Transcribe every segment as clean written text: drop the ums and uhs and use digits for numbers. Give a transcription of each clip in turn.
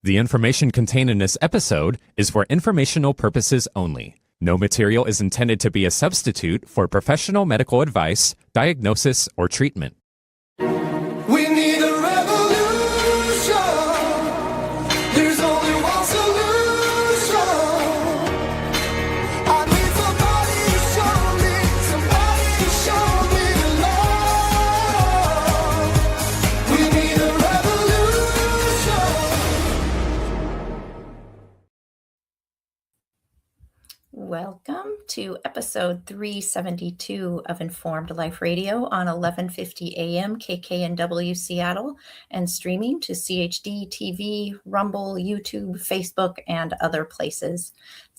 The information contained in this episode is for informational purposes only. No material is intended to be a substitute for professional medical advice, diagnosis, or treatment. We need a revolution. There's only one solution. I need somebody to show me the love. We need a revolution. Welcome to episode 372 of Informed Life Radio on 1150 AM KKNW Seattle and streaming to CHD TV, Rumble, YouTube, Facebook, and other places.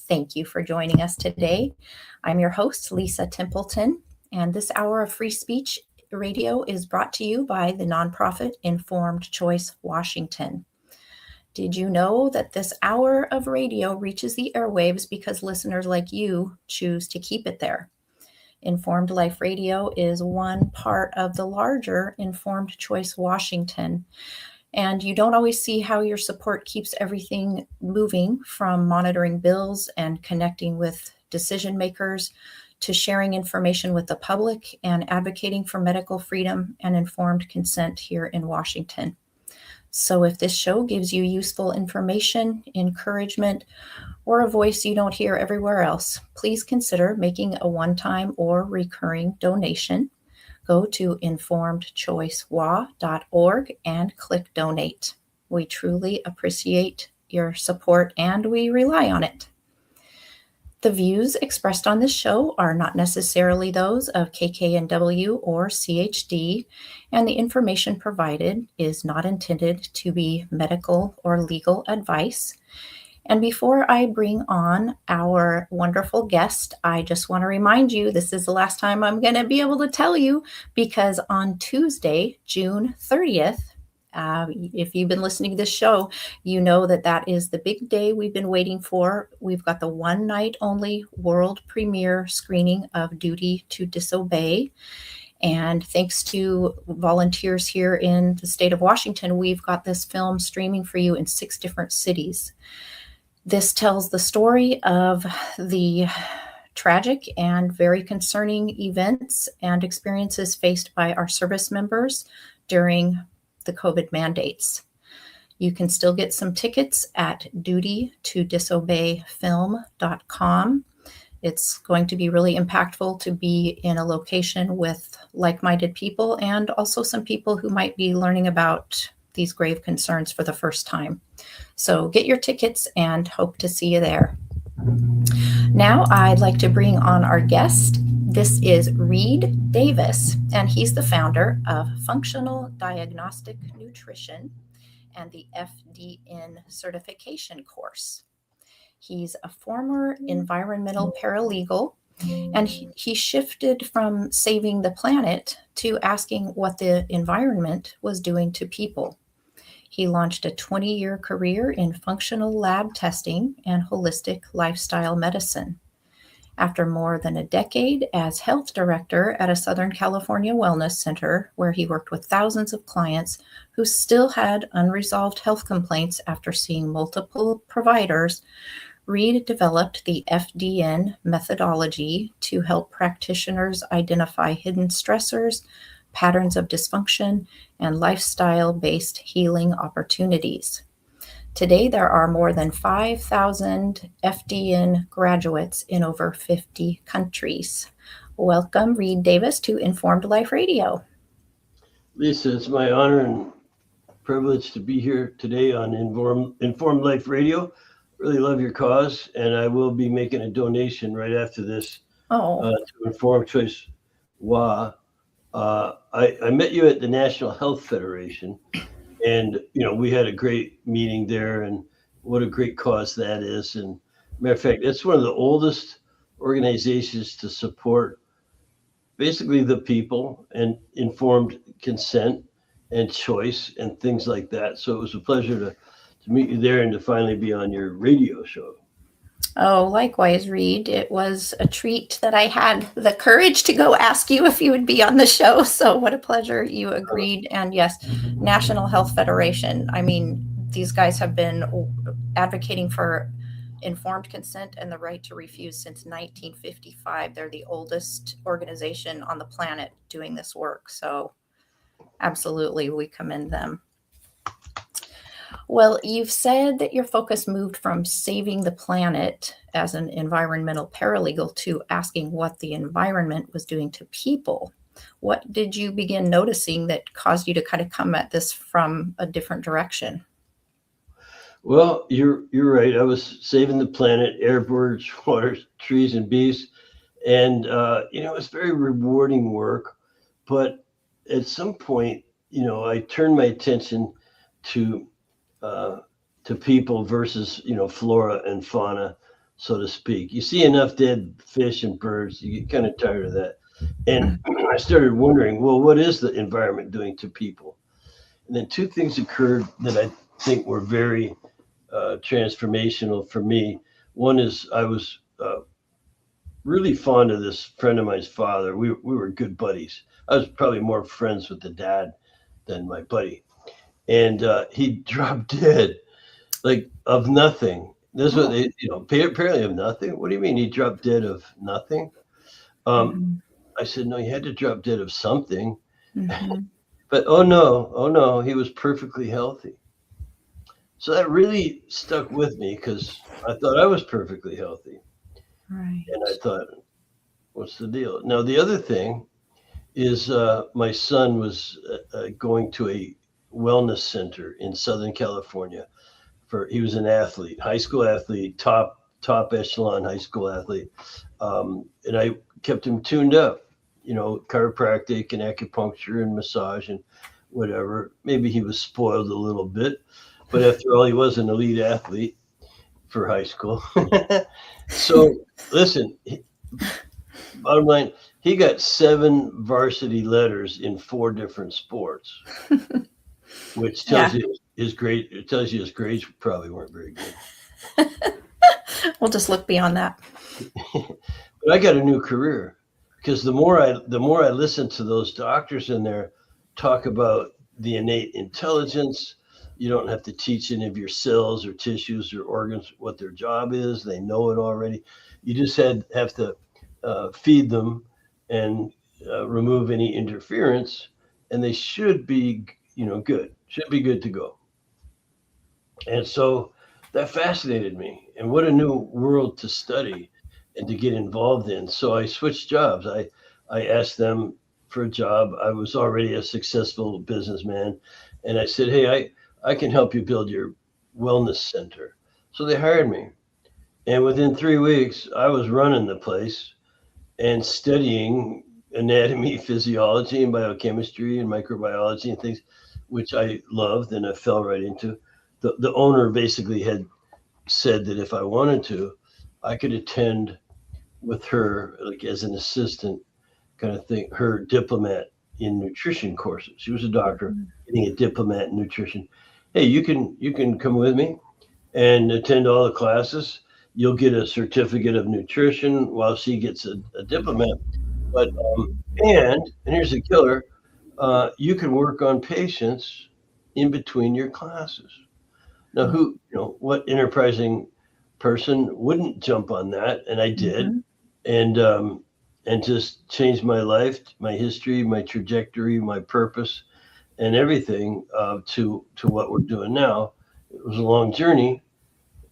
Thank you for joining us today. I'm your host, Lisa Templeton, and this hour of free speech radio is brought to you by the nonprofit Informed Choice Washington. Did you know that this hour of radio reaches the airwaves because listeners like you choose to keep it there? Informed Life Radio is one part of the larger Informed Choice Washington. And you don't always see how your support keeps everything moving, from monitoring bills and connecting with decision makers to sharing information with the public and advocating for medical freedom and informed consent here in Washington. So if this show gives you useful information, encouragement, or a voice you don't hear everywhere else, please consider making a one-time or recurring donation. Go to informedchoicewa.org and click donate. We truly appreciate your support and we rely on it. The views expressed on this show are not necessarily those of KKNW or CHD, and the information provided is not intended to be medical or legal advice. And before I bring on our wonderful guest, I just want to remind you, this is the last time I'm going to be able to tell you, because on Tuesday, June 30th, if you've been listening to this show, you know that that is the big day we've been waiting for. We've got the one night only world premiere screening of Duty to Disobey. And thanks to volunteers here in the state of Washington, we've got this film streaming for you in 6 different cities. This tells the story of the tragic and very concerning events and experiences faced by our service members during the COVID mandates. You can still get some tickets at dutytodisobeyfilm.com. It's going to be really impactful to be in a location with like-minded people and also some people who might be learning about these grave concerns for the first time. So get your tickets and hope to see you there. Now I'd like to bring on our guest. This is Reed Davis, and he's the founder of Functional Diagnostic Nutrition and the FDN Certification Course. He's a former environmental paralegal, and he shifted from saving the planet to asking what the environment was doing to people. He launched a 20-year career in functional lab testing and holistic lifestyle medicine. After more than a decade as health director at a Southern California wellness center, where he worked with thousands of clients who still had unresolved health complaints after seeing multiple providers, Reed developed the FDN methodology to help practitioners identify hidden stressors, patterns of dysfunction, and lifestyle-based healing opportunities. Today, there are more than 5,000 FDN graduates in over 50 countries. Welcome, Reed Davis, to Informed Life Radio. Lisa, it's my honor and privilege to be here today on Informed Life Radio. Really love your cause, and I will be making a donation right after this to Informed Choice WA. I met you at the National Health Federation. And, we had a great meeting there, and what a great cause that is. And matter of fact, it's one of the oldest organizations to support basically the people and informed consent and choice and things like that. So it was a pleasure to meet you there and to finally be on your radio show. Oh, likewise, Reed. It was a treat that I had the courage to go ask you if you would be on the show. So what a pleasure you agreed. And yes, National Health Federation. I mean, these guys have been advocating for informed consent and the right to refuse since 1955. They're the oldest organization on the planet doing this work. So absolutely, we commend them. Well, you've said that your focus moved from saving the planet as an environmental paralegal to asking what the environment was doing to people. What did you begin noticing that caused you to kind of come at this from a different direction? Well, you're right. I was saving the planet, air, birds, water, trees, and bees, and it's very rewarding work. But at some point, I turned my attention to people versus flora and fauna, so to speak. You see enough dead fish and birds, you get kind of tired of that. And I started wondering, well, what is the environment doing to people? And then two things occurred that I think were very transformational for me. One is I was really fond of this friend of mine's father. We were good buddies. I was probably more friends with the dad than my buddy. And he dropped dead, like of nothing. This was, apparently of nothing. What do you mean he dropped dead of nothing? I said, no, he had to drop dead of something. But oh no, he was perfectly healthy. So that really stuck with me because I thought I was perfectly healthy. Right. And I thought, what's the deal? Now, the other thing is my son was going to a wellness center in Southern California. He was an athlete, high school athlete, top echelon high school athlete. And I kept him tuned up, chiropractic and acupuncture and massage and whatever. Maybe he was spoiled a little bit, but after all, he was an elite athlete for high school. So listen, bottom line, he got 7 varsity letters in 4 different sports, which tells you his grade. It tells you his grades probably weren't very good. We'll just look beyond that. But I got a new career because the more I listen to those doctors in there talk about the innate intelligence. You don't have to teach any of your cells or tissues or organs what their job is. They know it already. You just have to feed them and remove any interference, and they should be, good. Should be good to go. And so that fascinated me. And what a new world to study and to get involved in. So I switched jobs. I asked them for a job. I was already a successful businessman, and I said, hey, I can help you build your wellness center. So they hired me. And within 3 weeks, I was running the place and studying anatomy, physiology, and biochemistry and microbiology and things, which I loved and I fell right into. The owner basically had said that if I wanted to, I could attend with her, like as an assistant kind of thing, her diplomat in nutrition courses. She was a doctor, getting a diplomat in nutrition. Hey, you can come with me and attend all the classes. You'll get a certificate of nutrition while she gets a diplomat. But and here's the killer: you can work on patients in between your classes. Now, what enterprising person wouldn't jump on that? And I did, and just changed my life, my history, my trajectory, my purpose, and everything to what we're doing now. It was a long journey,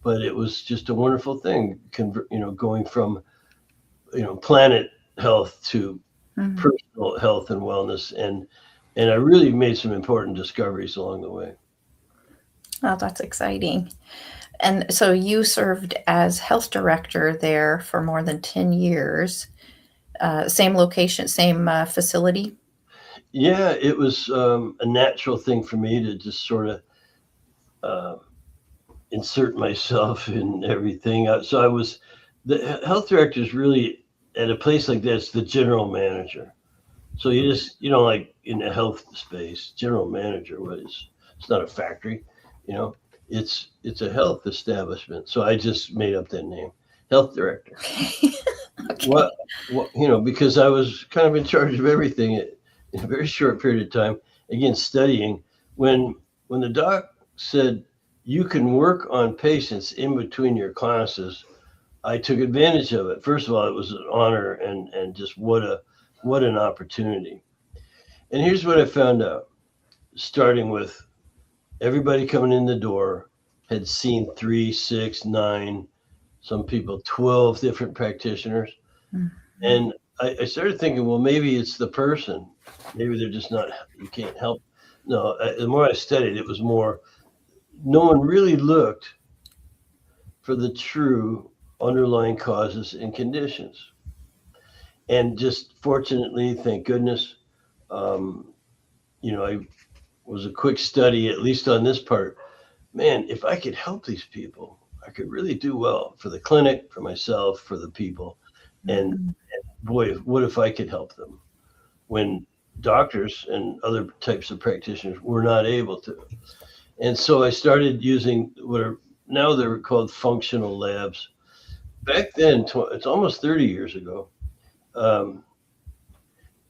but it was just a wonderful thing. Going from planet health to personal health and wellness, and I really made some important discoveries along the way. Oh, that's exciting. And so you served as health director there for more than 10 years. Same location, same facility? Yeah, it was a natural thing for me to just sort of insert myself in everything. So I was, the health director is really, at a place like that, it's the general manager. So you just, like in the health space, general manager it's not a factory, it's a health establishment. So I just made up that name, health director. Okay. What, because I was kind of in charge of everything in a very short period of time. Again, studying. When the doc said, you can work on patients in between your classes. I took advantage of it. First of all, it was an honor and just what an opportunity. And here's what I found out, starting with everybody coming in the door had seen 3, 6, 9, some people 12 different practitioners. And I started thinking, well, maybe it's the person. Maybe they're just not, you can't help. No, the more I studied, it was more, no one really looked for the true underlying causes and conditions. And just fortunately, thank goodness, I was a quick study, at least on this part. Man, if I could help these people, I could really do well for the clinic, for myself, for the people. And boy, what if I could help them when doctors and other types of practitioners were not able to? And so I started using what are now they're called functional labs. Back then, it's almost 30 years ago,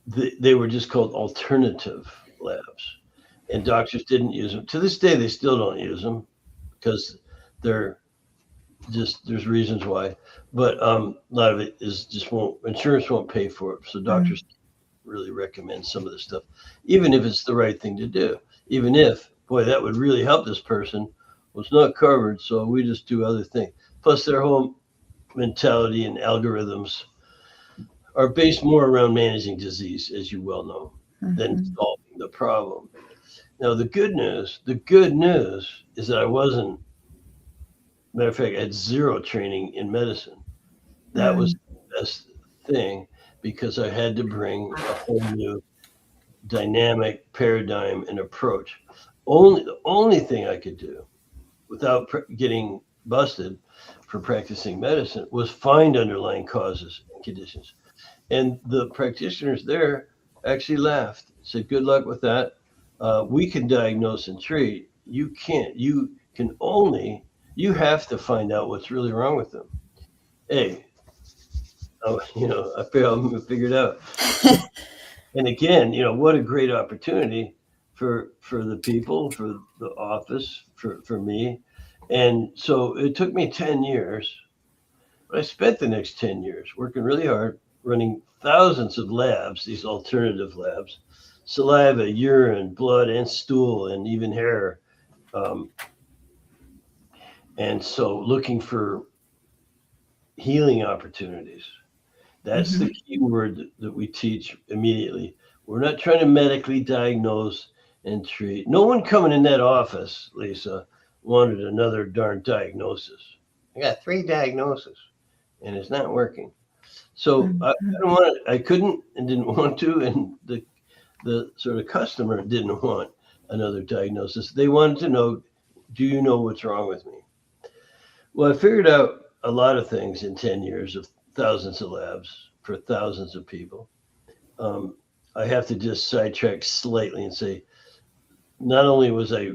they were just called alternative labs. And doctors didn't use them. To this day, they still don't use them because they're there's reasons why. But a lot of it is just insurance won't pay for it. So doctors really recommend some of this stuff, even if it's the right thing to do. Even if, boy, that would really help this person, was not covered. So we just do other things. Plus, their whole mentality and algorithms are based more around managing disease, as you well know, than solving the problem. Now, the good news is that I wasn't, matter of fact, I had zero training in medicine. That was the best thing because I had to bring a whole new dynamic paradigm and approach. The only thing I could do without getting busted for practicing medicine was find underlying causes and conditions. And the practitioners there actually laughed, said, good luck with that. We can diagnose and treat. You can't. You have to find out what's really wrong with them. Hey, I figured out. And again, what a great opportunity for the people, for the office, for me. And so it took me 10 years. But I spent the next 10 years working really hard, running thousands of labs, these alternative labs, saliva, urine, blood, and stool, and even hair. And so looking for healing opportunities. That's the key word that we teach immediately. We're not trying to medically diagnose and treat. No one coming in that office, Lisa, wanted another darn diagnosis. I got 3 diagnoses and it's not working. So I couldn't and didn't want to, and the sort of customer didn't want another diagnosis. They wanted to know, do you know what's wrong with me? Well, I figured out a lot of things in 10 years of thousands of labs for thousands of people. I have to just sidetrack slightly and say, not only was I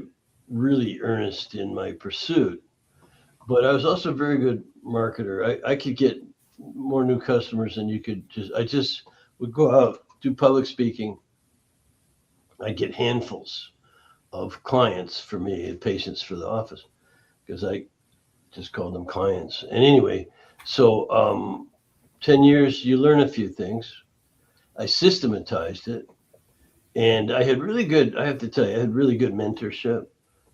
really earnest in my pursuit, but I was also a very good marketer. I could get more new customers than you could I just would go out, do public speaking. I'd get handfuls of clients for me and patients for the office because I just called them clients. And anyway, so 10 years, you learn a few things. I systematized it. And I had really good, I have to tell you, I had really good mentorship.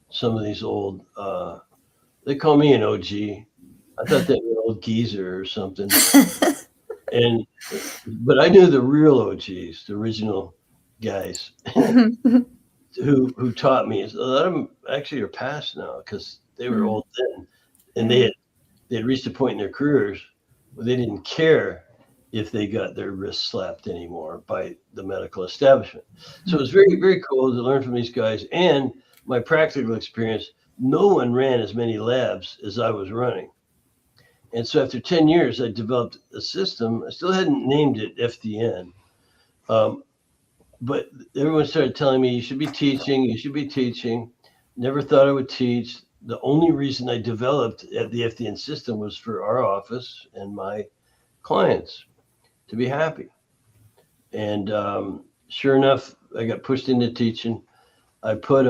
Some of these old, they call me an OG. I thought they were an old geezer or something. But I knew the real OGs, the original guys who taught me. A lot of them actually are past now because they were old then. And they had reached a point in their careers where they didn't care if they got their wrists slapped anymore by the medical establishment. So it was very, very cool to learn from these guys. And my practical experience, no one ran as many labs as I was running. And so after 10 years, I developed a system. I still hadn't named it FDN. But everyone started telling me, you should be teaching. Never thought I would teach. The only reason I developed the FDN system was for our office and my clients to be happy. And sure enough, I got pushed into teaching. I put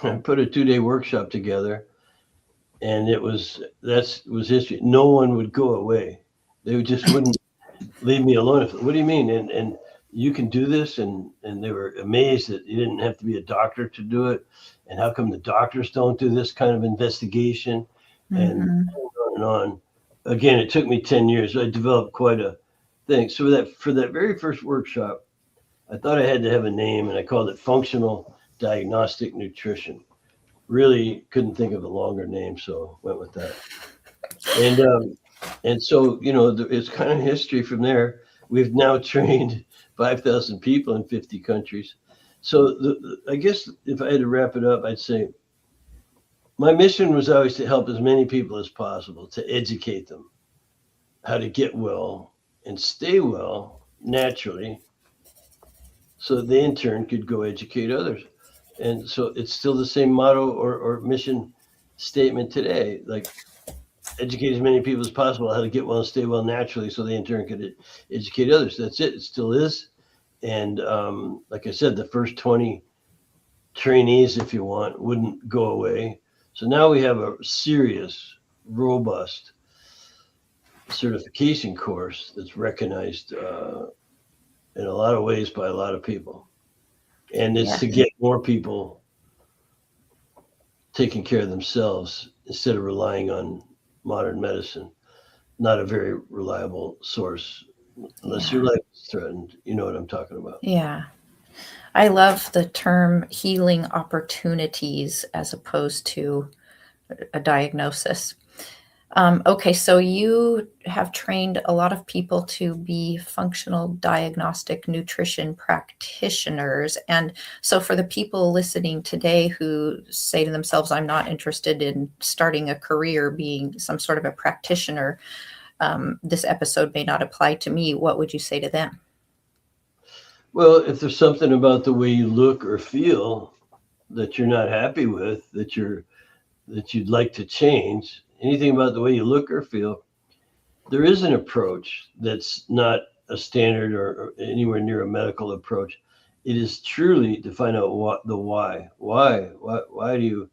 I put a 2-day workshop together, and that was history. No one would go away. They just wouldn't leave me alone. What do you mean? And you can do this? And they were amazed that you didn't have to be a doctor to do it. And how come the doctors don't do this kind of investigation? And Mhm. on and on. Again, it took me 10 years. I developed quite a thing. So for that very first workshop, I thought I had to have a name, and I called it Functional Diagnostic Nutrition. Really couldn't think of a longer name, so went with that. And so, it's kind of history from there. We've now trained 5,000 people in 50 countries. So I guess if I had to wrap it up, I'd say my mission was always to help as many people as possible, to educate them how to get well and stay well naturally, so they in turn could go educate others. And so it's still the same motto or mission statement today, like educate as many people as possible how to get well and stay well naturally, so they in turn could educate others. That's it. It still is. And like I said, the first 20 trainees, if you want, wouldn't go away. So now we have a serious, robust certification course that's recognized in a lot of ways by a lot of people. And it's Yeah. to get more people taking care of themselves instead of relying on modern medicine. Not a very reliable source unless your life is threatened. You know what I'm talking about. Yeah. I love the term healing opportunities as opposed to a diagnosis. Okay, so you have trained a lot of people to be functional diagnostic nutrition practitioners. And so for the people listening today who say to themselves, I'm not interested in starting a career being some sort of a practitioner, this episode may not apply to me. What would you say to them? Well, if there's something about the way you look or feel that you're not happy with, that you'd like to change, anything about the way you look or feel, there is an approach that's not a standard or anywhere near a medical approach. It is truly to find out what the why. Why do you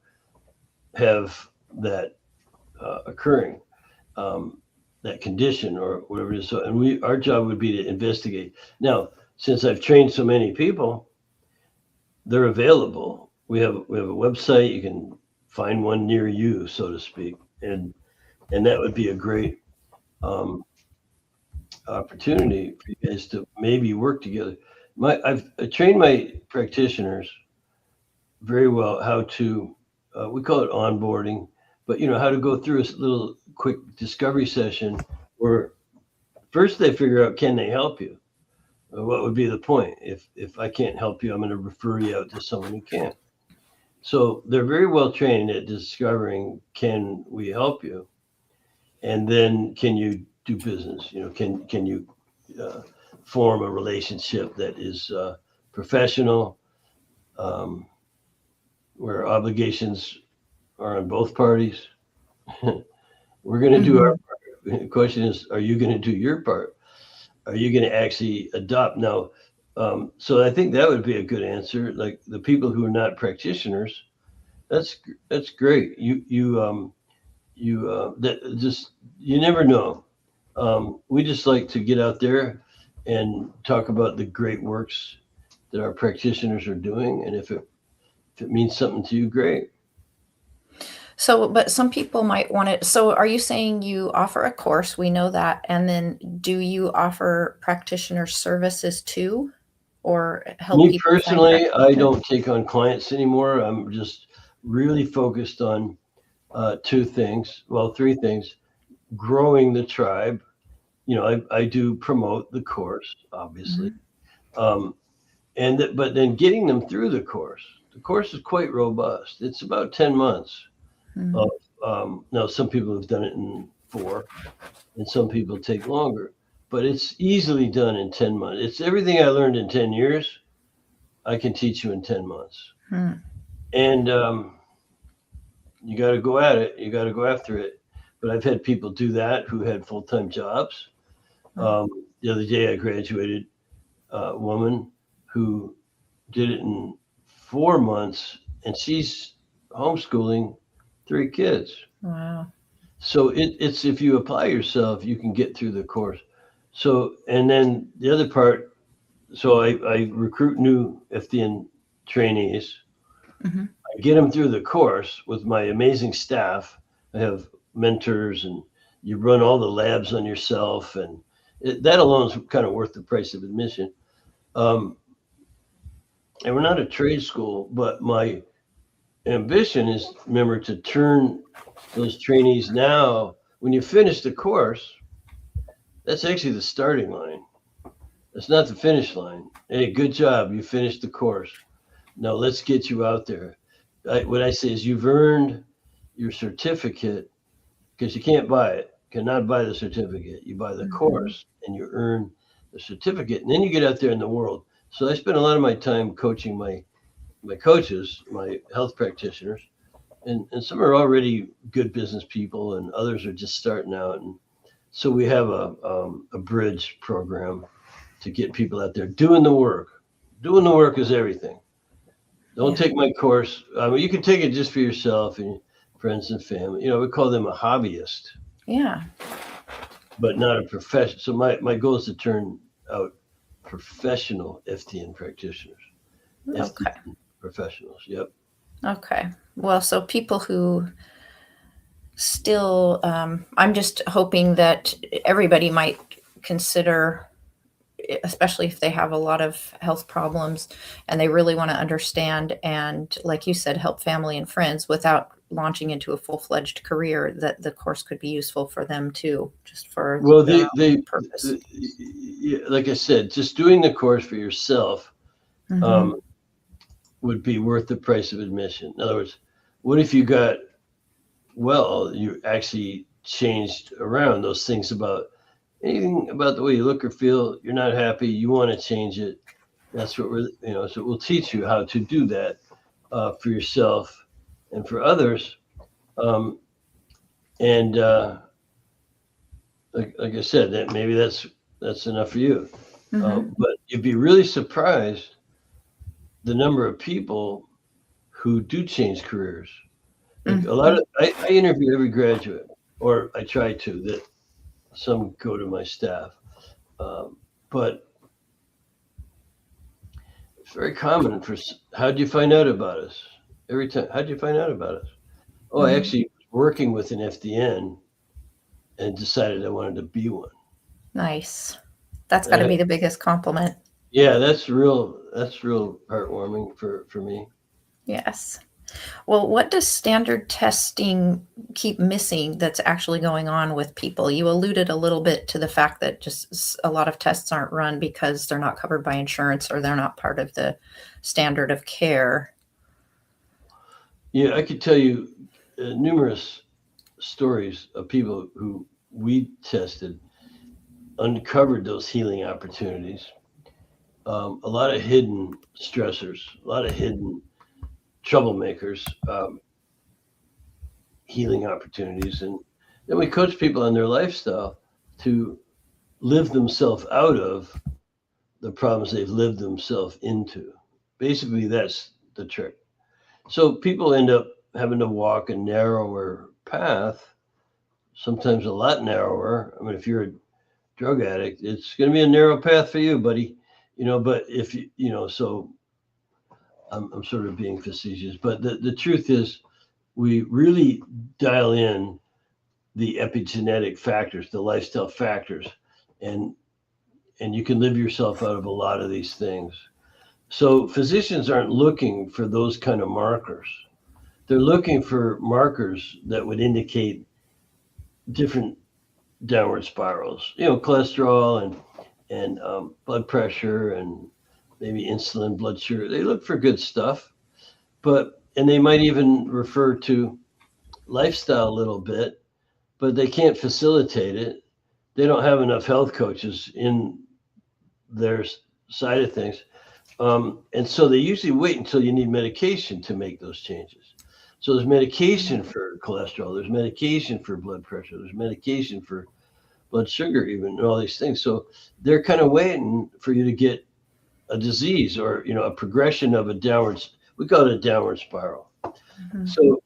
have that occurring, that condition or whatever it is? So, and our job would be to investigate. Now, since I've trained so many people, they're available. We have a website. You can find one near you, so to speak, and that would be a great opportunity for you guys to maybe work together. I trained my practitioners very well how to, we call it onboarding, but how to go through a little quick discovery session where first they figure out, can they help you? What would be the point? If I can't help you, I'm going to refer you out to someone who can. So they're very well trained at discovering, can we help you? And then can you do business? Can you form a relationship that is professional, where obligations are on both parties? We're going to do our part. The question is, are you going to do your part? Are you going to actually adopt? Now, so I think that would be a good answer. Like the people who are not practitioners, that's great. That just, you never know. We just like to get out there and talk about the great works that our practitioners are doing, and if it means something to you, great. So, but some people might want it. So, are you saying you offer a course? We know that. And then do you offer practitioner services too, or help Me people find personally, I practitioners? don't take on clients anymore. I'm just really focused on three things: growing the tribe. I do promote the course, obviously, um, but then getting them through the course. The course is quite robust. It's about 10 months. Mhm. Of, now, some people have done it in 4, and some people take longer, but it's easily done in 10 months. It's everything I learned in 10 years, I can teach you in 10 months. Hmm. And you got to go at it. You got to go after it. But I've had people do that who had full-time jobs. The other day I graduated a woman who did it in 4 months and she's homeschooling 3 kids. Wow. So it's if you apply yourself, you can get through the course. So, and then the other part, so I recruit new FDN trainees. Hmm. I get them through the course with my amazing staff. I have mentors, and you run all the labs on yourself, and that alone is kind of worth the price of admission. Um, and we're not a trade school, but my ambition is, remember, to turn those trainees now, when you finish the course, that's actually the starting line. That's not the finish line. Hey, good job. You finished the course. Now let's get you out there. What I say is you've earned your certificate, because you can't buy it. Cannot buy the certificate. You buy the course and you earn the certificate. And then you get out there in the world. So I spend a lot of my time coaching my coaches, my health practitioners, and some are already good business people and others are just starting out. And so we have a bridge program to get people out there doing the work. Doing the work is everything. Don't take my course. You can take it just for yourself and friends and family. We call them a hobbyist, Yeah. but not a profession. So my goal is to turn out professional FDN practitioners. Okay. FDN professionals. Yep. Okay. Well, so people who still, I'm just hoping that everybody might consider, especially if they have a lot of health problems and they really want to understand and, like you said, help family and friends without launching into a full-fledged career, that the course could be useful for them too, just for Well, their they own purpose. like I said, just doing the course for yourself Mhm. would be worth the price of admission. In other words, what if you got well, you actually changed around those things about anything about the way you look or feel, you're not happy, you want to change it. That's what so we'll teach you how to do that for yourself and for others. And like I said, that maybe that's enough for you. Mhm. But you'd be really surprised the number of people who do change careers. Like a lot Mhm. of, I interview every graduate, or I try to, that some go to my staff. But it's very common how'd you find out about us? Every time, how'd you find out about us? Oh, I Mhm. actually was working with an FDN and decided I wanted to be one. Nice. That's got to be the biggest compliment. Yeah, that's real heartwarming for me. Yes. Well, what does standard testing keep missing that's actually going on with people? You alluded a little bit to the fact that just a lot of tests aren't run because they're not covered by insurance or they're not part of the standard of care. Yeah, I could tell you numerous stories of people who we tested uncovered those healing opportunities. A lot of hidden stressors, a lot of hidden troublemakers, healing opportunities. And then we coach people on their lifestyle to live themselves out of the problems they've lived themselves into. Basically, that's the trick. So people end up having to walk a narrower path, sometimes a lot narrower. I mean, if you're a drug addict, it's going to be a narrow path for you, buddy. But if so I'm sort of being facetious, but the truth is we really dial in the epigenetic factors, the lifestyle factors, and you can live yourself out of a lot of these things. So physicians aren't looking for those kind of markers. They're looking for markers that would indicate different downward spirals, cholesterol and blood pressure and maybe insulin, blood sugar. They look for good stuff, and they might even refer to lifestyle a little bit, but they can't facilitate it. They don't have enough health coaches in their side of things. And so they usually wait until you need medication to make those changes. So there's medication for cholesterol, there's medication for blood pressure, there's medication for blood sugar, even, and all these things. So they're kind of waiting for you to get a disease or a progression of a downwards, We call it a downward spiral. Mhm. So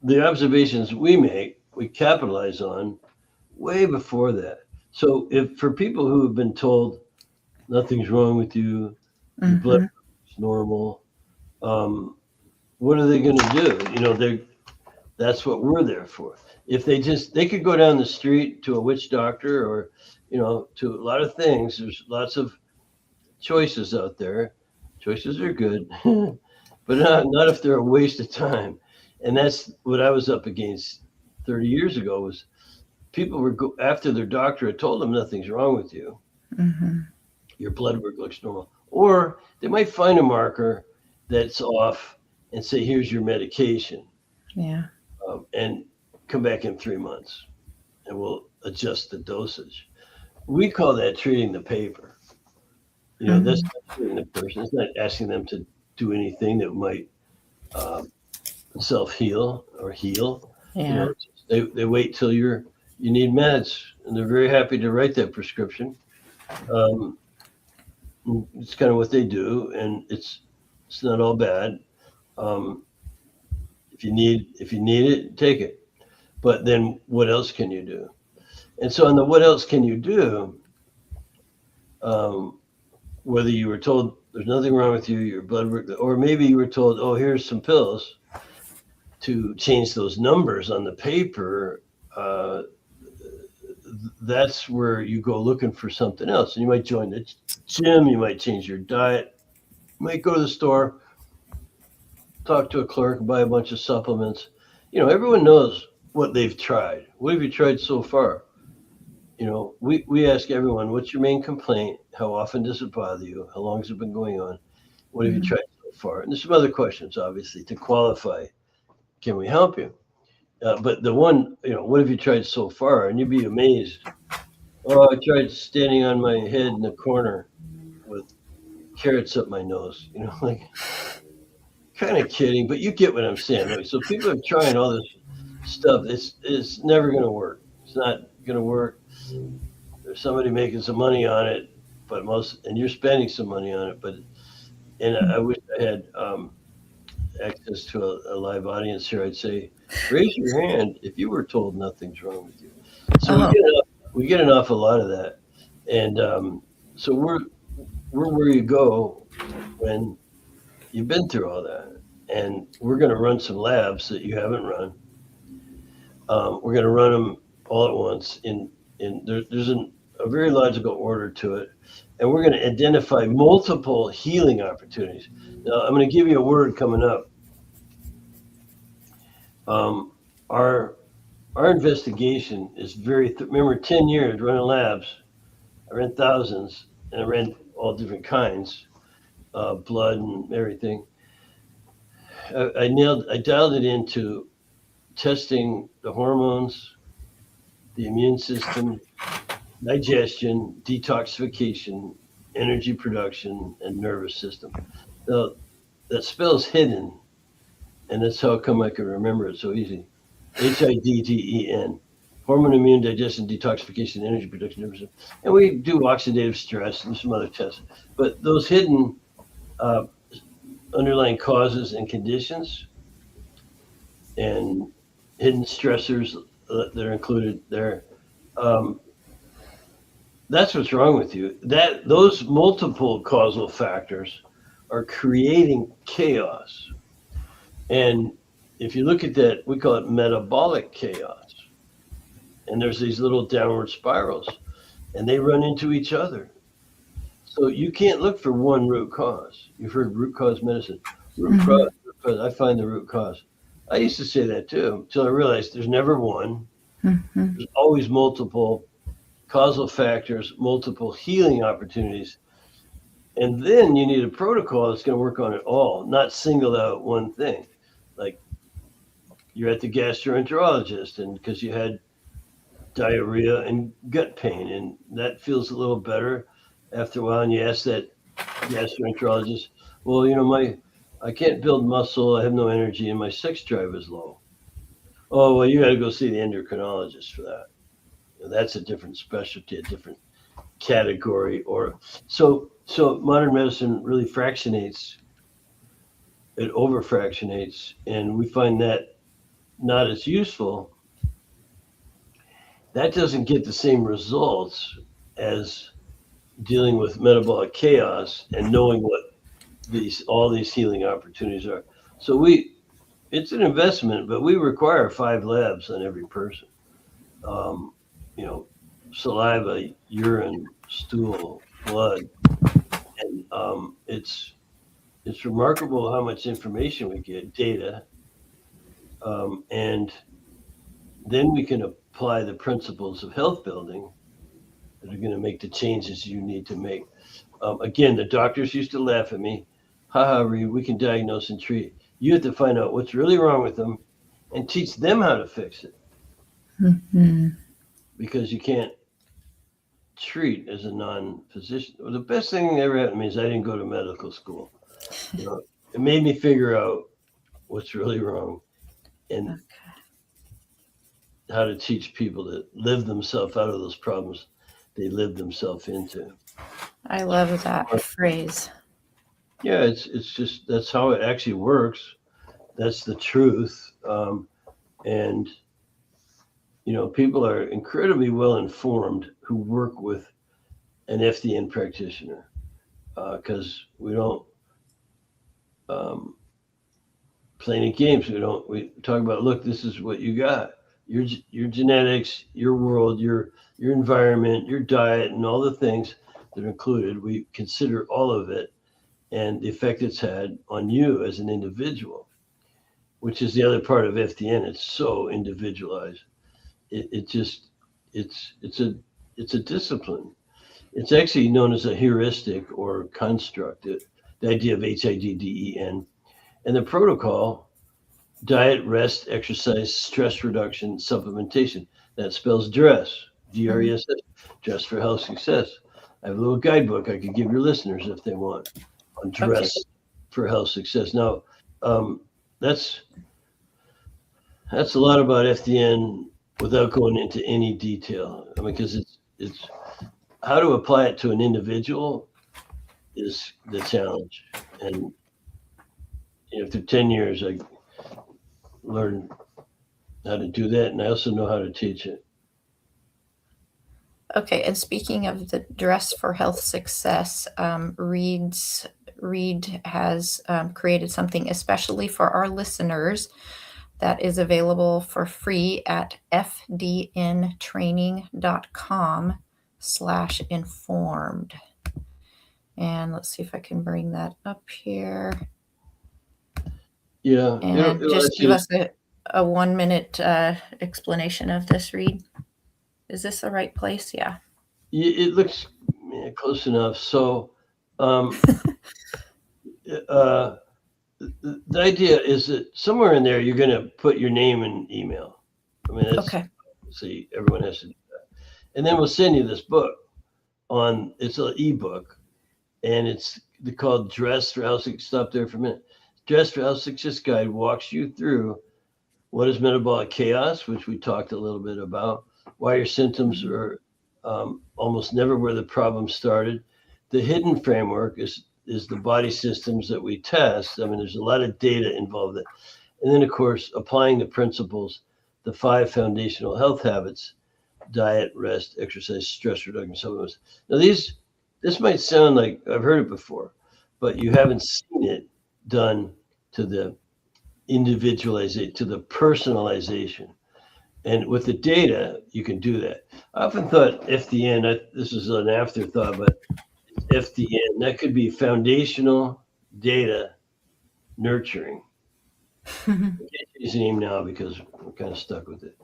the observations we make, we capitalize on way before that. So if for people who have been told nothing's wrong with you, your blood Mhm. is normal, what are they going to do? That's what we're there for. If they could go down the street to a witch doctor or, to a lot of things. There's lots of choices out there. Choices are good, but not if they're a waste of time. And that's what I was up against 30 years ago was people were after their doctor had told them nothing's wrong with you. Mhm. Your blood work looks normal. Or they might find a marker that's off and say, here's your medication, Yeah. and come back in 3 months and we'll adjust the dosage. We call that treating the paper. That's Mhm. not treating the person. It's not asking them to do anything that might self-heal or heal. Yeah. They wait till you need meds, and they're very happy to write that prescription. Um, it's kind of what they do, and it's not all bad. Um, if you need it, take it. But then, what else can you do? And so, on the what else can you do? Whether you were told there's nothing wrong with you, your blood work, or maybe you were told, oh, here's some pills to change those numbers on the paper. That's where you go looking for something else. And you might join the gym, you might change your diet, you might go to the store, talk to a clerk, buy a bunch of supplements. Everyone knows what they've tried. What have you tried so far? We ask everyone, what's your main complaint? How often does it bother you? How long has it been going on? What have you Mhm. tried so far? And there's some other questions, obviously, to qualify. Can we help you? But the one, what have you tried so far? And you'd be amazed. Oh, I tried standing on my head in the corner with carrots up my nose. Like kind of kidding, but you get what I'm saying. Right? So people are trying all this stuff. It's never going to work. It's not going to work. There's somebody making some money on it, and you're spending some money on it. And I wish I had access to a live audience here. I'd say, raise your hand if you were told nothing's wrong with you. So Oh. we get an awful lot of that, and so we're where you go when you've been through all that, and we're going to run some labs that you haven't run. We're going to run them all at once. There's a very logical order to it, and we're going to identify multiple healing opportunities. Now, I'm going to give you a word coming up. Our investigation is remember 10 years running labs. I ran thousands, and I ran all different kinds, blood and everything. I dialed it into testing the hormones, the immune system, digestion, detoxification, energy production, and nervous system. Now, that spell's hidden, and that's how come I can remember it so easy. HIDDEN. Hormone, immune, digestion, detoxification, energy production, nervous system. And we do oxidative stress and some other tests. But those hidden underlying causes and conditions and hidden stressors that are included there. That's what's wrong with you. Those multiple causal factors are creating chaos. And if you look at that, we call it metabolic chaos. And there's these little downward spirals, and they run into each other. So you can't look for one root cause. You've heard root cause medicine. Root cause. I find the root cause. I used to say that too, until I realized there's never one. Mhm. There's always multiple causal factors, multiple healing opportunities. And then you need a protocol that's going to work on it all, not single out one thing. Like you're at the gastroenterologist, and because you had diarrhea and gut pain, and that feels a little better after a while, and you ask that gastroenterologist, well, I can't build muscle, I have no energy, and my sex drive is low. Oh, well, you got to go see the endocrinologist for that. That's a different specialty, a different category. So modern medicine really fractionates it overfractionates, and we find that not as useful. That doesn't get the same results as dealing with metabolic chaos and knowing what all these healing opportunities are. So it's an investment, but we require 5 labs on every person. Um, you know, saliva, urine, stool, blood, and it's remarkable how much information we get, data, and then we can apply the principles of health building that are going to make the changes you need to make. Again, the doctors used to laugh at me. Haha, Reed, we can diagnose and treat. You have to find out what's really wrong with them and teach them how to fix it, because you can't treat as a non-physician. Well, the best thing that ever happened to me is I didn't go to medical school. It made me figure out what's really wrong and how to teach people to live themselves out of those problems they live themselves into. I love that phrase. Yeah, it's just that's how it actually works. That's the truth. And people are incredibly well informed who work with an FDN practitioner, because we don't play any games. We talk about, look, this is what you got. Your genetics, your world, your environment, your diet, and all the things that are included. We consider all of it and the effect it's had on you as an individual, which is the other part of FDN. It's so individualized. It's a discipline. It's actually known as a heuristic or construct. The idea of HIDDEN, and the protocol: diet, rest, exercise, stress reduction, supplementation. That spells DRESS, DRESS, dress for health success. I have a little guidebook I could give your listeners if they want on dress for health success. Now, that's a lot about FDN without going into any detail. I mean, because it's how to apply it to an individual is the challenge. And after 10 years, I learned how to do that, and I also know how to teach it. Okay, and speaking of the dress for health success, Reed has created something especially for our listeners that is available for free at fdntraining.com/informed. And let's see if I can bring that up here. Yeah. And just give us a 1-minute explanation of this, Reed. Is this the right place? Yeah. It looks close enough. So the idea is that somewhere in there you're going to put your name and email. I mean, that's, Okay. see, everyone has to do that. And then we'll send you this book it's an ebook, and it's called Dress for Health Success. Stop there for a minute. Dress for Health Success Guide walks you through what is metabolic chaos, which we talked a little bit about, why your symptoms are almost never where the problem started. The hidden framework is the body systems that we test. I mean, there's a lot of data involved. And then, of course, applying the principles, the 5 foundational health habits: diet, rest, exercise, stress reduction, supplements. Now, this might sound like I've heard it before, but you haven't seen it done to the individualization, to the personalization. And with the data, you can do that. I often thought FDN, this is an afterthought, but FDN, that could be foundational data nurturing. I can't use the name now because we're kind of stuck with it.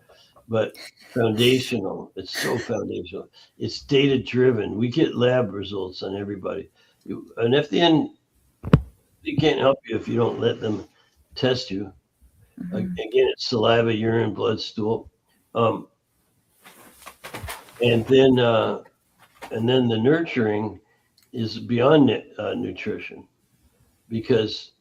But foundational, it's so foundational. It's data driven. We get lab results on everybody. An FDN, they can't help you if you don't let them test you. Again, it's saliva, urine, blood, stool. And then the nurturing is beyond nutrition, because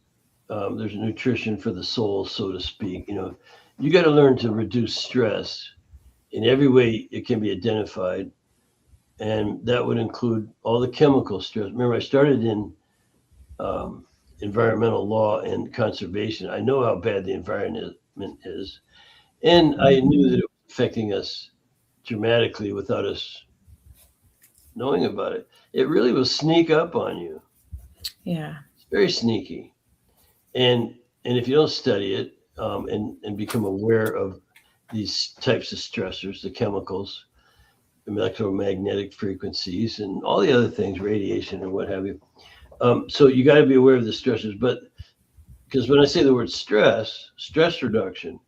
there's nutrition for the soul, so to speak. You got to learn to reduce stress in every way it can be identified, and that would include all the chemical stress. Remember, I started in environmental law and conservation. I know how bad the environment is, and I knew that it was affecting us dramatically without us knowing about it. It really will sneak up on you. Yeah. It's very sneaky, and if you don't study it and become aware of these types of stressors, the chemicals, the electromagnetic frequencies, and all the other things, radiation and what have you. So you got to be aware of the stressors. But because when I say the word stress reduction,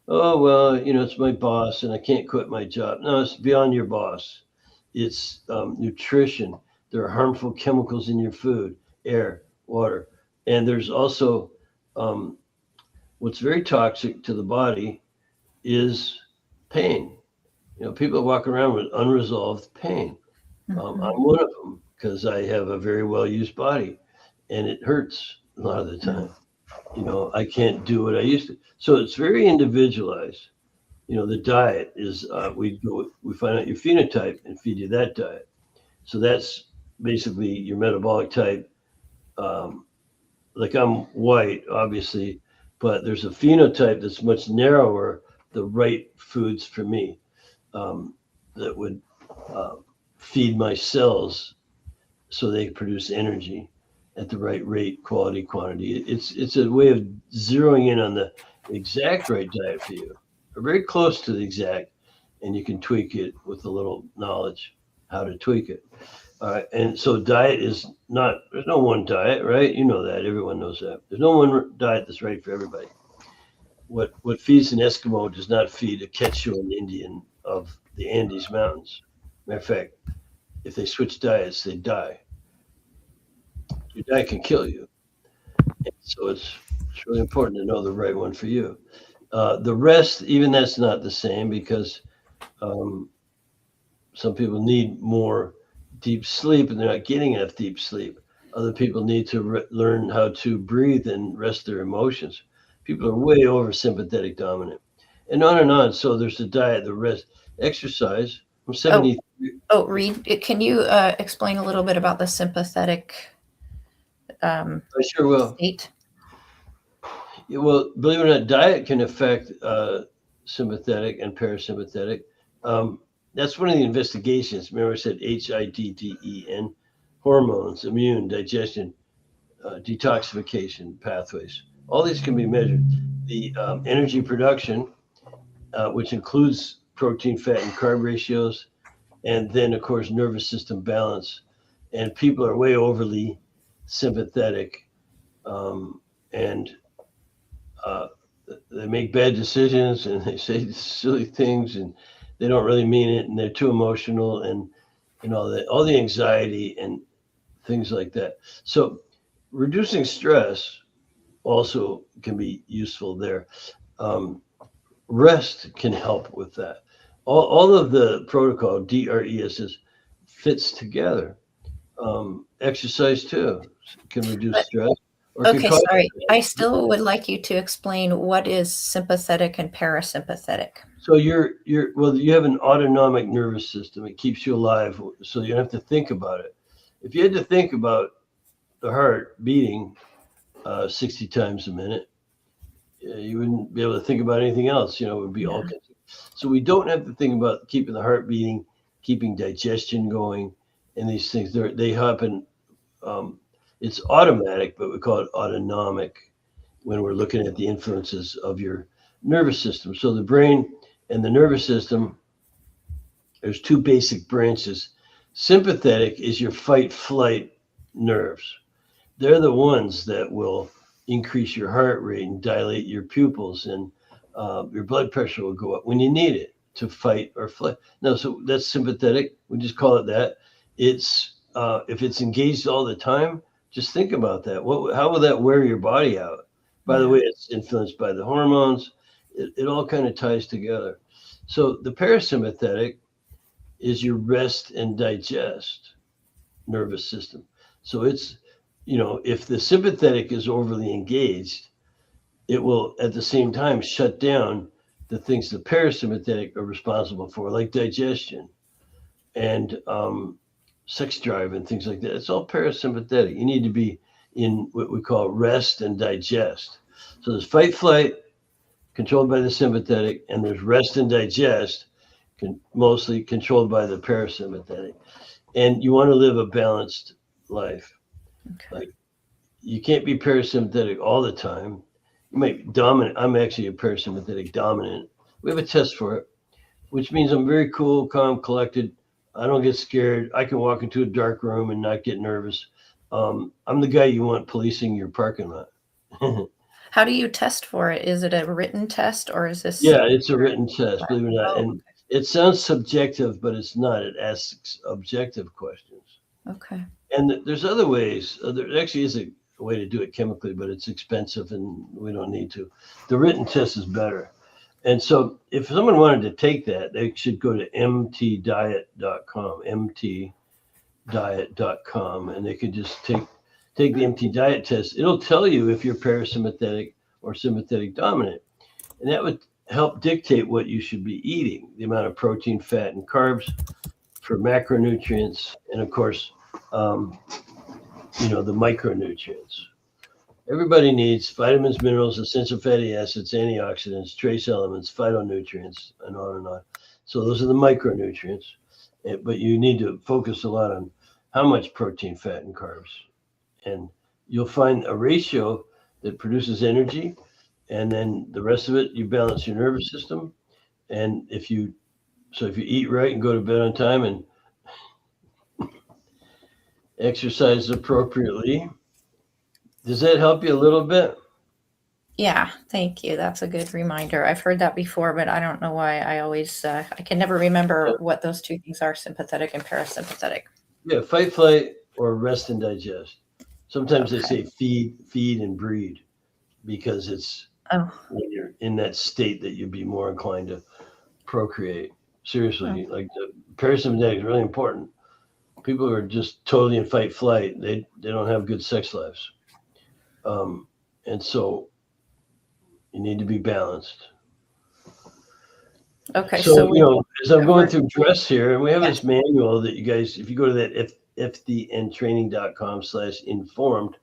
oh, well, it's my boss and I can't quit my job. No, it's beyond your boss. It's nutrition. There are harmful chemicals in your food, air, water. And there's also what's very toxic to the body is pain. People walk around with unresolved pain. I'm one of them because I have a very well used body and it hurts a lot of the time. I can't do what I used to. So it's very individualized. The diet is we find out your phenotype and feed you that diet. So that's basically your metabolic type. Like I'm white, obviously, but there's a phenotype that's much narrower, the right foods for me that would feed my cells so they produce energy at the right rate, quality, quantity. It's a way of zeroing in on the exact right diet for you, or very close to the exact, and you can tweak it with a little knowledge how to tweak it. All right, and so diet is not, there's no one diet, right? You know that, everyone knows that. There's no one diet that's right for everybody. What feeds an Eskimo does not feed a Quechuan Indian of the Andes Mountains. Matter of fact, if they switch diets, they die. Your diet can kill you. And so it's really important to know the right one for you. The rest, even that's not the same because some people need more deep sleep and they're not getting enough deep sleep. Other people need to learn how to breathe and rest their emotions. People are way over sympathetic dominant and on and on. So there's the diet, the rest, exercise. I'm 70. Reed, can you explain a little bit about the sympathetic I sure will. state? Yeah, well, believe it or not, diet can affect sympathetic and parasympathetic. That's one of the investigations. Remember I said HIDDEN, hormones, immune, digestion, detoxification pathways. All these can be measured. The energy production, which includes protein, fat, and carb ratios, and then, of course, nervous system balance. And people are way overly sympathetic, and they make bad decisions and they say silly things and they don't really mean it and they're too emotional and all the anxiety and things like that. So reducing stress also can be useful there. Rest can help with that. All of the protocol, DRESS, fits together. Exercise too can reduce stress. Okay, sorry. I still would like you to explain what is sympathetic and parasympathetic. So you have an autonomic nervous system. It keeps you alive, so you don't have to think about it. If you had to think about the heart beating 60 times a minute, you wouldn't be able to think about anything else. It would be all kinds of. So we don't have to think about keeping the heart beating, keeping digestion going, and these things. They happen. It's automatic, but we call it autonomic when we're looking at the influences of your nervous system. So the brain and the nervous system, there's two basic branches. Sympathetic is your fight flight nerves. They're the ones that will increase your heart rate and dilate your pupils, and your blood pressure will go up when you need it to fight or flight. No, so that's sympathetic. We just call it that. It's if it's engaged all the time, just think about that. How will that wear your body out? By the way, it's influenced by the hormones. It all kind of ties together. So the parasympathetic is your rest and digest nervous system. So it's, if the sympathetic is overly engaged, it will at the same time shut down the things the parasympathetic are responsible for, like digestion and sex drive and things like that. It's all parasympathetic. You need to be in what we call rest and digest. So there's fight, flight, controlled by the sympathetic, and there's rest and digest, mostly controlled by the parasympathetic. And you want to live a balanced life. Okay. Like, you can't be parasympathetic all the time. You might be dominant. I'm actually a parasympathetic dominant. We have a test for it, which means I'm very cool, calm, collected. I don't get scared. I can walk into a dark room and not get nervous. I'm the guy you want policing your parking lot. How do you test for it? Is it a written test or is this? Yeah, it's a written test, believe it or not. Oh, And it sounds subjective, but it's not. It asks objective questions. okay. And there's other ways. There actually is a way to do it chemically, but it's expensive and we don't need to. The written test is better. And so if someone wanted to take that, they should go to mtdiet.com, mtdiet.com, and they could just take the MT diet test. It'll tell you if you're parasympathetic or sympathetic dominant. And that would help dictate what you should be eating, the amount of protein, fat, and carbs for macronutrients, and of course, the micronutrients. Everybody needs vitamins, minerals, essential fatty acids, antioxidants, trace elements, phytonutrients, and on and on. So those are the micronutrients. But you need to focus a lot on how much protein, fat, and carbs. And you'll find a ratio that produces energy, and then the rest of it, you balance your nervous system. And if you eat right and go to bed on time and exercise appropriately, does that help you a little bit? Yeah, thank you. That's a good reminder. I've heard that before, but I don't know why I always, I can never remember what those two things are, sympathetic and parasympathetic. Yeah, fight, flight, or rest and digest. Sometimes they say feed, and breed, because it's when you're in that state that you'd be more inclined to procreate. Seriously, like the parasympathetic is really important. People who are just totally in fight, flight, they don't have good sex lives. And so you need to be balanced. Okay. So as I'm going through dress here, and we have this manual that you guys, if you go to that fdntraining.com/informed,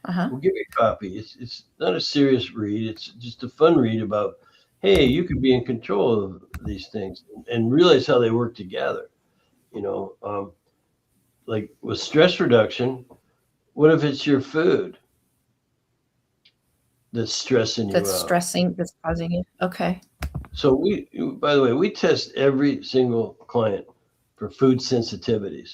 we'll give you a copy. It's not a serious read. It's just a fun read about, hey, you could be in control of these things and realize how they work together. Like with stress reduction, what if it's your food that's stressing you out? That's causing you. Okay. So by the way, we test every single client for food sensitivities.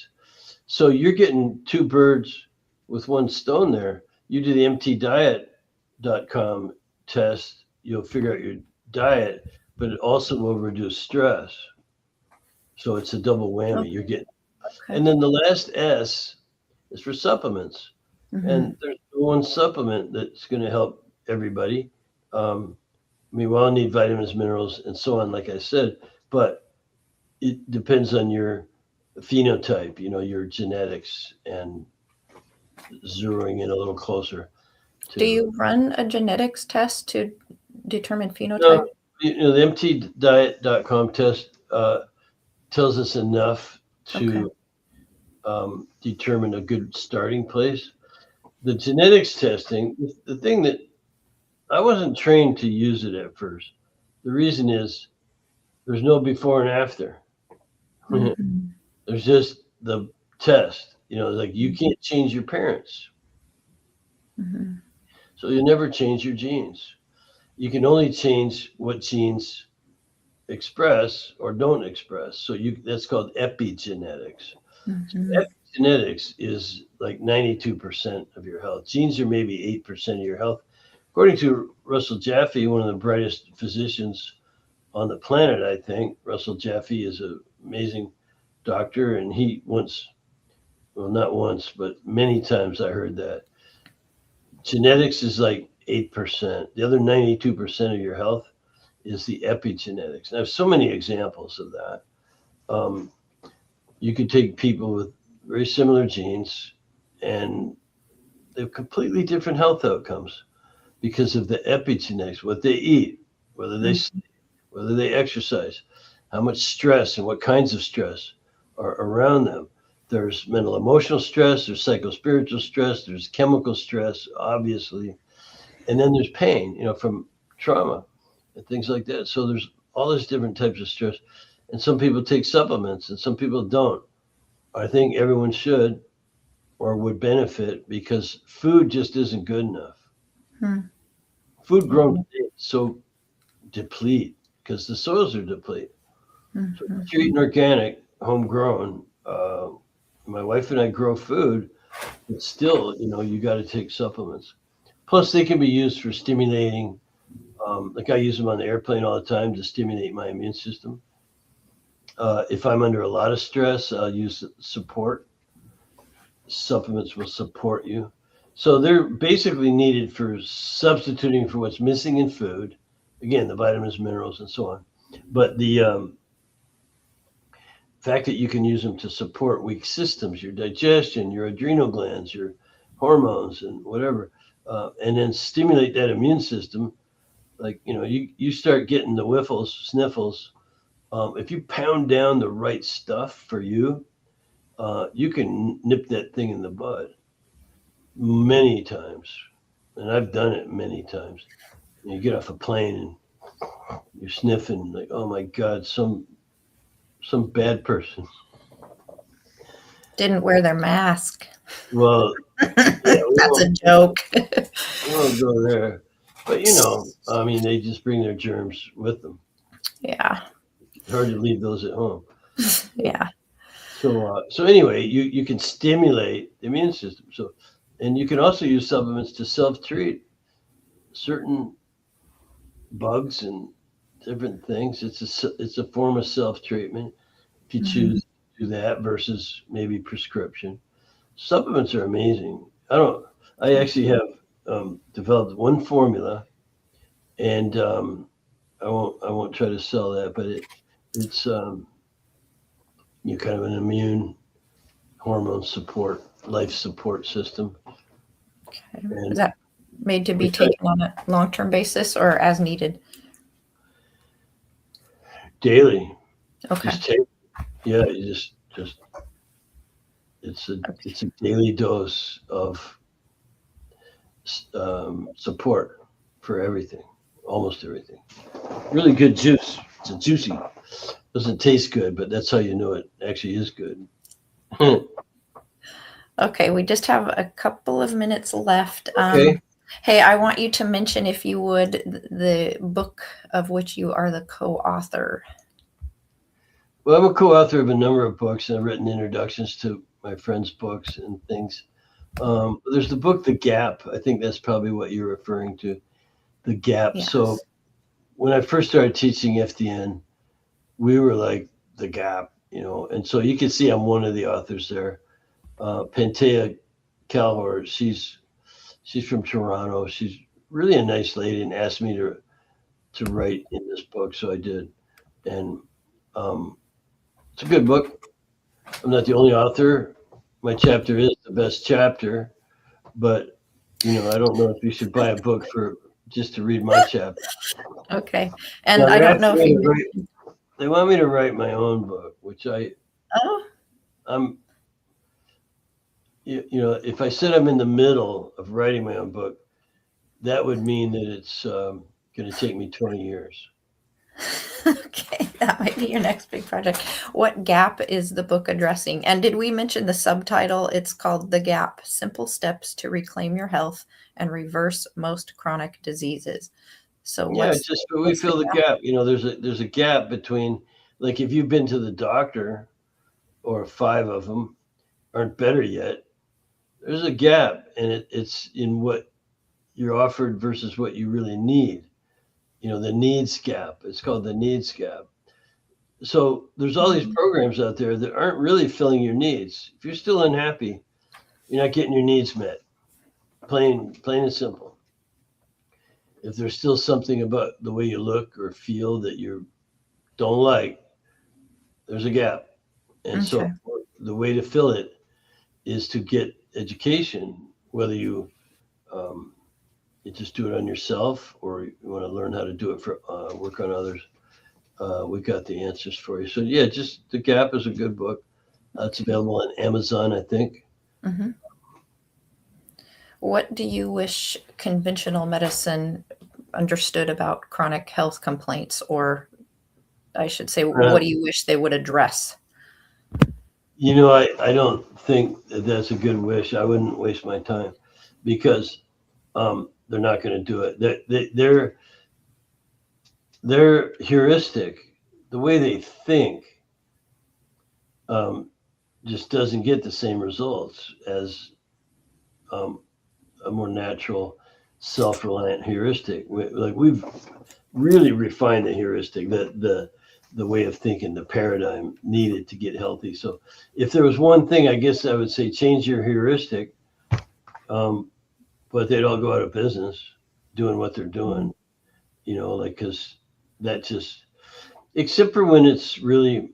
So you're getting two birds with one stone there. You do the mtdiet.com test, you'll figure out your diet, but it also will reduce stress. So it's a double whammy. Okay. You're getting, and then the last S is for supplements. And there's one supplement that's going to help everybody. We all need vitamins, minerals, and so on, like I said, but it depends on your phenotype, your genetics, and zeroing in a little closer. Do you run a genetics test to determine phenotype? No, the mtdiet.com test tells us enough to determine a good starting place. The genetics testing, the thing that I wasn't trained to use it at first. The reason is there's no before and after. There's just the test. Like you can't change your parents. So you never change your genes. You can only change what genes express or don't express. So that's called epigenetics. So epigenetics is like 92% of your health. Genes are maybe 8% of your health. According to Russell Jaffe, one of the brightest physicians on the planet, I think. Russell Jaffe is an amazing doctor, and he not once, but many times I heard that. Genetics is like 8%. The other 92% of your health is the epigenetics. And I have so many examples of that. You could take people with very similar genes, and they have completely different health outcomes because of the epigenetics, what they eat, whether they sleep, whether they exercise, how much stress and what kinds of stress are around them. There's mental emotional stress, there's psychospiritual stress, there's chemical stress, obviously. And then there's pain, from trauma and things like that. So there's all these different types of stress. And some people take supplements and some people don't. I think everyone should or would benefit because food just isn't good enough. Hmm. Food grown today is so deplete because the soils are depleted. So Mhm. if you're eating organic, homegrown, my wife and I grow food, but still, you got to take supplements. Plus, they can be used for stimulating. Like I use them on the airplane all the time to stimulate my immune system. If I'm under a lot of stress, I'll use support. Supplements will support you. So they're basically needed for substituting for what's missing in food. Again, the vitamins, minerals, and so on. But the fact that you can use them to support weak systems, your digestion, your adrenal glands, your hormones, and whatever, and then stimulate that immune system. Like, you start getting the whiffles, sniffles. If you pound down the right stuff for you, you can nip that thing in the bud many times. And I've done it many times. You get off a plane and you're sniffing like, oh my God, some bad person. Didn't wear their mask. Well, yeah, That's a joke. we won't go there. But they just bring their germs with them. Yeah. Hard to leave those at home. Yeah. So anyway, you can stimulate the immune system. So, and you can also use supplements to self-treat certain bugs and different things. It's a form of self-treatment if you choose to do that versus maybe prescription. Supplements are amazing. I actually have developed one formula, and I won't try to sell that, but it's kind of an immune hormone support, life support system. Okay. And Is that made to be taken on a long-term basis or as needed? daily, Okay. just take, yeah, you just it's a daily dose of support for everything, almost everything. Really good juice. It's a juicy. Doesn't taste good, but that's how you know it actually is good. Okay, we just have a couple of minutes left. Okay. Hey, I want you to mention, if you would, the book of which you are the co-author. Well, I'm a co-author of a number of books, and I've written introductions to my friends' books and things. There's the book, The Gap. I think that's probably what you're referring to, The Gap. Yes. So when I first started teaching FDN, we were like The Gap, and so you can see I'm one of the authors there. Pantea Calhor, she's from Toronto. She's really a nice lady and asked me to write in this book, so I did. And it's a good book. I'm not the only author. My chapter is the best chapter, but I don't know if you should buy a book just to read my chapter. Okay. And Now, I don't know if you. they want me to write my own book, which Oh, I'm. If I said I'm in the middle of writing my own book, that would mean that it's going to take me 20 years. okay. That might be your next big project. What gap is the book addressing? And did we mention the subtitle? It's called The Gap: Simple Steps to Reclaim Your Health and Reverse Most Chronic Diseases. So Yeah, what's just we what's fill the the gap? gap. There's a gap between, like, if you've been to the doctor, or 5 of them aren't better yet, there's a gap, and it's in what you're offered versus what you really need. The needs gap. It's called the needs gap. So there's all these programs out there that aren't really filling your needs. If you're still unhappy, you're not getting your needs met. Plain and simple. If there's still something about the way you look or feel that you don't like, there's a gap. And so Okay. the way to fill it is to get education, whether you just do it on yourself or you want to learn how to do it for work on others. We've got the answers for you. So yeah, just The Gap is a good book. It's available on Amazon, I think. Mm-hmm. What do you wish conventional medicine understood about chronic health complaints? Or I should say, what do you wish they would address? I don't think that that's a good wish. I wouldn't waste my time because they're not going to do it. They're heuristic. The way they think just doesn't get the same results as a more natural, self-reliant heuristic. We've really refined the heuristic, the way of thinking, the paradigm needed to get healthy. So if there was one thing, I guess I would say change your heuristic, but they'd all go out of business doing what they're doing, because that just, except for when it's really,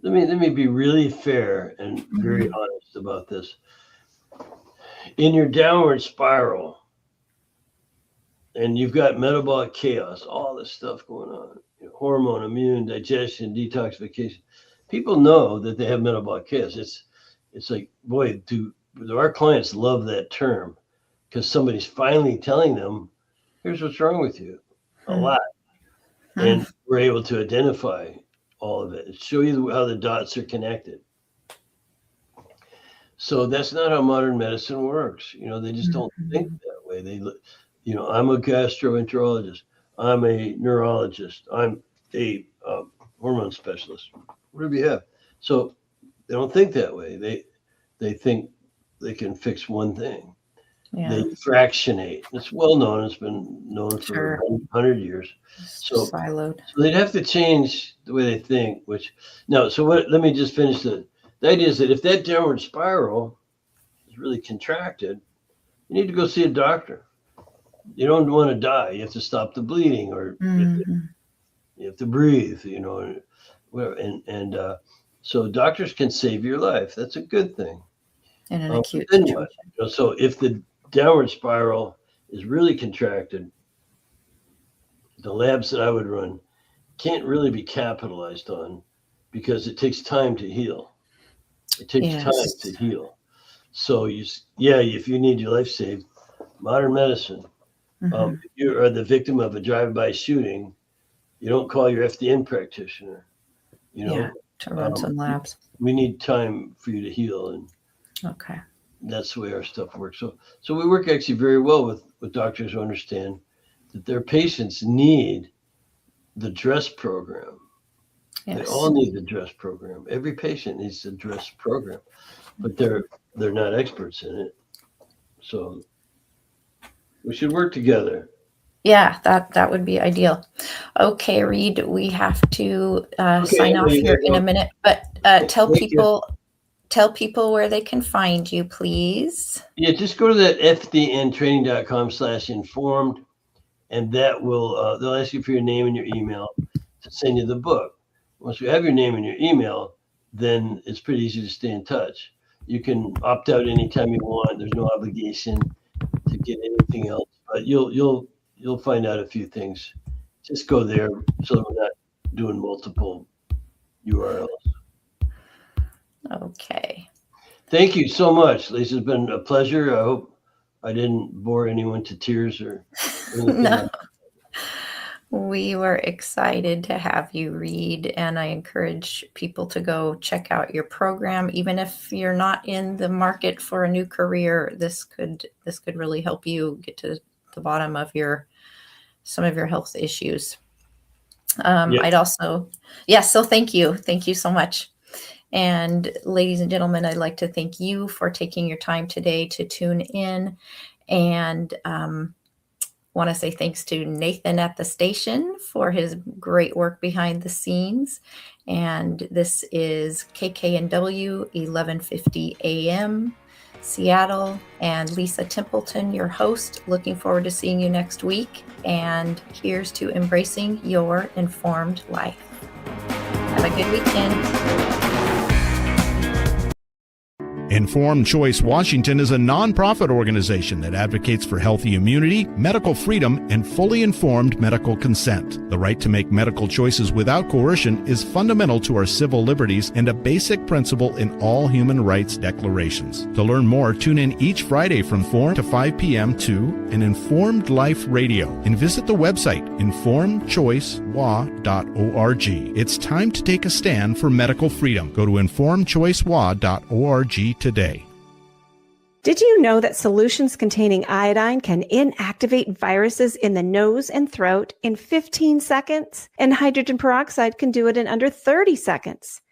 let me be really fair and very honest about this. In your downward spiral, and you've got metabolic chaos, all this stuff going on, hormone, immune, digestion, detoxification. People know that they have metabolic chaos. It's like, boy, do our clients love that term because somebody's finally telling them, here's what's wrong with you, a lot. And we're able to identify all of it, show you how the dots are connected. So that's not how modern medicine works. They just don't think that way. I'm a gastroenterologist. I'm a neurologist. I'm a hormone specialist. Whatever you have. So they don't think that way. They think they can fix one thing. Yeah. They fractionate. It's well known. It's been known for 100 years. So Siloed. So they'd have to change the way they think. Let me just finish the idea is that if that downward spiral is really contracted, you need to go see a doctor. You don't want to die. You have to stop the bleeding, or you have to breathe, so doctors can save your life. That's a good thing. In an acute Then situation. what? So if the downward spiral is really contracted, the labs that I would run can't really be capitalized on because it takes time to heal. It takes time to heal. So if you need your life saved, modern medicine. If you are the victim of a drive-by shooting, you don't call your FDN practitioner. To run some labs. We need time for you to heal, and Okay. that's the way our stuff works. So we work actually very well with doctors who understand that their patients need the DRESS program. Yes. They all need the DRESS program. Every patient needs the DRESS program, but they're not experts in it. So we should work together. Yeah, that would be ideal. Okay, Reed, we have to sign off here in a minute, but tell people where they can find you, please. Yeah, just go to that fdntraining.com/informed, and that will they'll ask you for your name and your email to send you the book. Once you have your name and your email, then it's pretty easy to stay in touch. You can opt out anytime you want. There's no obligation to get anything else, but you'll find out a few things. Just go there so that we're not doing multiple URLs. Okay. Thank you so much, Lisa. It's been a pleasure. I hope I didn't bore anyone to tears or anything. No. We were excited to have you, Reed, and I encourage people to go check out your program. Even if you're not in the market for a new career, this could really help you get to the bottom of some of your health issues. I'd also, so thank you so much. And ladies and gentlemen, I'd like to thank you for taking your time today to tune in, and want to say thanks to Nathan at the station for his great work behind the scenes. And this is KKNW 1150 AM Seattle, and Lisa Templeton, your host. Looking forward to seeing you next week, and here's to embracing your informed life. Have a good weekend. Informed Choice Washington is a nonprofit organization that advocates for healthy immunity, medical freedom, and fully informed medical consent. The right to make medical choices without coercion is fundamental to our civil liberties and a basic principle in all human rights declarations. To learn more, tune in each Friday from 4 to 5 p.m. to an Informed Life Radio and visit the website informedchoicewa.org. It's time to take a stand for medical freedom. Go to informedchoicewa.org today. Did you know that solutions containing iodine can inactivate viruses in the nose and throat in 15 seconds? And hydrogen peroxide can do it in under 30 seconds.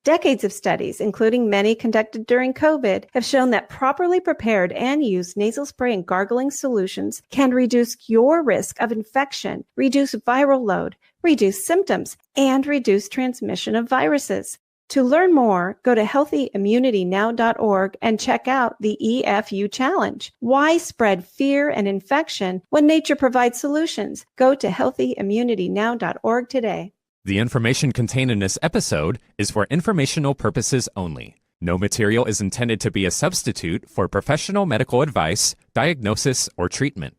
Decades of studies, including many conducted during COVID, have shown that properly prepared and used nasal spray and gargling solutions can reduce your risk of infection, reduce viral load, reduce symptoms, and reduce transmission of viruses. To learn more, go to healthyimmunitynow.org and check out the EFU Challenge. Why spread fear and infection when nature provides solutions? Go to healthyimmunitynow.org today. The information contained in this episode is for informational purposes only. No material is intended to be a substitute for professional medical advice, diagnosis, or treatment.